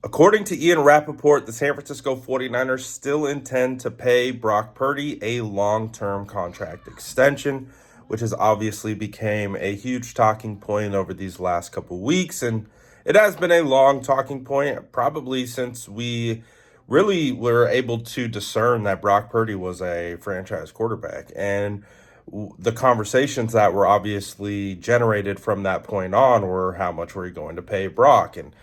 According to Ian Rappaport, the San Francisco 49ers still intend to pay Brock Purdy a long-term contract extension, which has obviously become a huge talking point over these last couple weeks. And it has been a long talking point, probably since we really were able to discern that Brock Purdy was a franchise quarterback. And the conversations that were obviously generated from that point on were how much were you going to pay Brock? And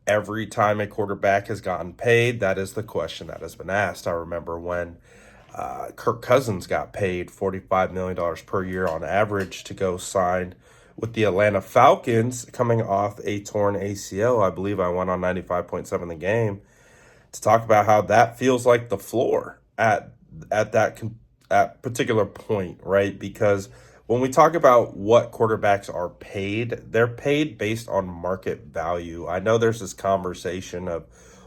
every time a quarterback has gotten paid, that is the question that has been asked. I remember when Kirk Cousins got paid $45 million per year on average to go sign with the Atlanta Falcons coming off a torn ACL. I believe I went on 95.7 The Game to talk about how that feels like the floor at that particular point, right? Because when we talk about what quarterbacks are paid, they're paid based on market value. I know there's this conversation of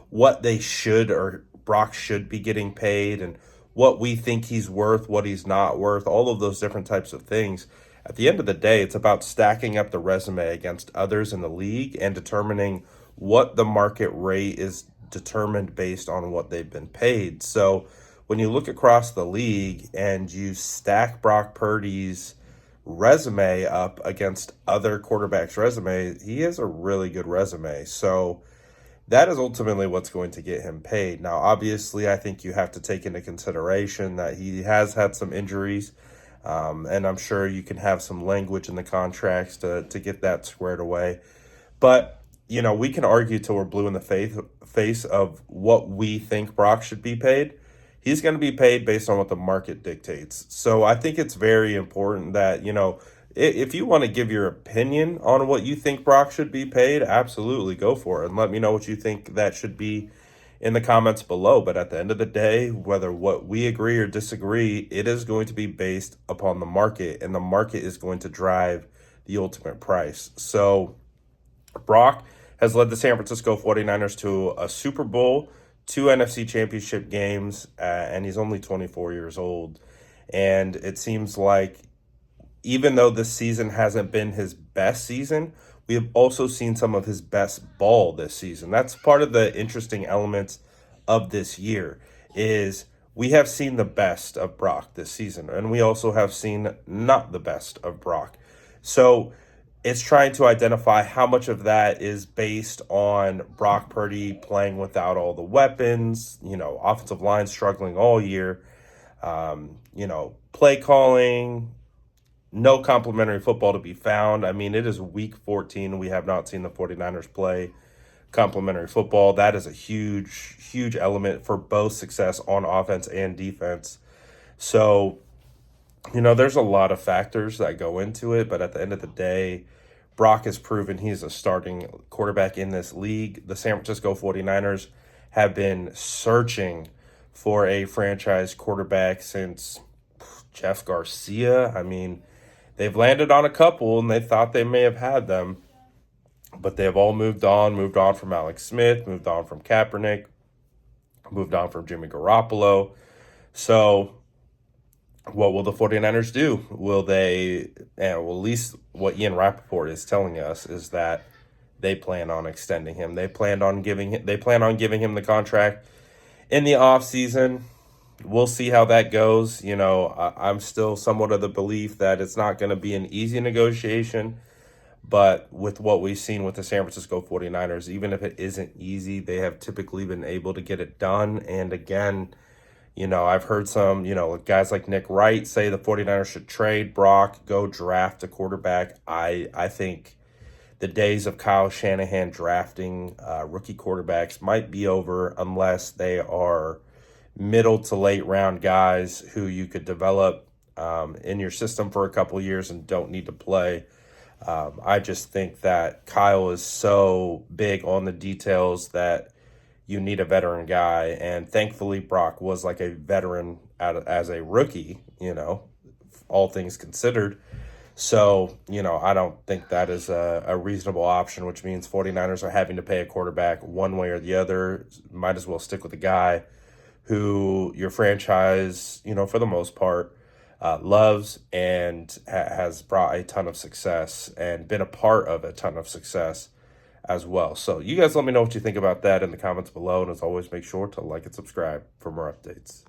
what they should or Brock should be getting paid and what we think he's worth, what he's not worth, all of those different types of things. At the end of the day, it's about stacking up the resume against others in the league and determining what the market rate is determined based on what they've been paid. So when you look across the league and you stack Brock Purdy's resume up against other quarterbacks' resume, he has a really good resume. So that is ultimately what's going to get him paid. Now, obviously, I think you have to take into consideration that he has had some injuries, and I'm sure you can have some language in the contracts to get that squared away. But, we can argue till we're blue in the face of what we think Brock should be paid. He's going to be paid based on what the market dictates. So I think it's very important that, if you want to give your opinion on what you think Brock should be paid, absolutely go for it. And let me know what you think that should be in the comments below. But at the end of the day, whether what we agree or disagree, it is going to be based upon the market. And the market is going to drive the ultimate price. So Brock has led the San Francisco 49ers to a Super Bowl, 2 NFC championship games, and he's only 24 years old. And it seems like even though this season hasn't been his best season, we have also seen some of his best ball this season. That's part of the interesting elements of this year is we have seen the best of Brock this season, and we also have seen not the best of Brock. So it's trying to identify how much of that is based on Brock Purdy playing without all the weapons, offensive line struggling all year, play calling, no complimentary football to be found. I mean, it is week 14. We have not seen the 49ers play complimentary football. That is a huge, huge element for both success on offense and defense. So, there's a lot of factors that go into it, but at the end of the day, Brock has proven he's a starting quarterback in this league. The San Francisco 49ers have been searching for a franchise quarterback since Jeff Garcia. I mean, they've landed on a couple, and they thought they may have had them, but they have all moved on from Alex Smith, moved on from Kaepernick, moved on from Jimmy Garoppolo. So what will the 49ers do? Will they, at least what Ian Rappaport is telling us is that they plan on extending him. They plan on giving him the contract in the offseason. We'll see how that goes. I'm still somewhat of the belief that it's not going to be an easy negotiation, but with what we've seen with the San Francisco 49ers, even if it isn't easy, they have typically been able to get it done. And again, I've heard some, guys like Nick Wright say the 49ers should trade Brock, go draft a quarterback. I think the days of Kyle Shanahan drafting rookie quarterbacks might be over unless they are middle to late round guys who you could develop in your system for a couple of years and don't need to play. I just think that Kyle is so big on the details that you need a veteran guy, and thankfully Brock was like a veteran as a rookie, all things considered. So, I don't think that is a reasonable option, which means 49ers are having to pay a quarterback one way or the other. Might as well stick with a guy who your franchise, for the most part, loves and has brought a ton of success and been a part of a ton of success as well. So you guys let me know what you think about that in the comments below. And as always, make sure to like and subscribe for more updates.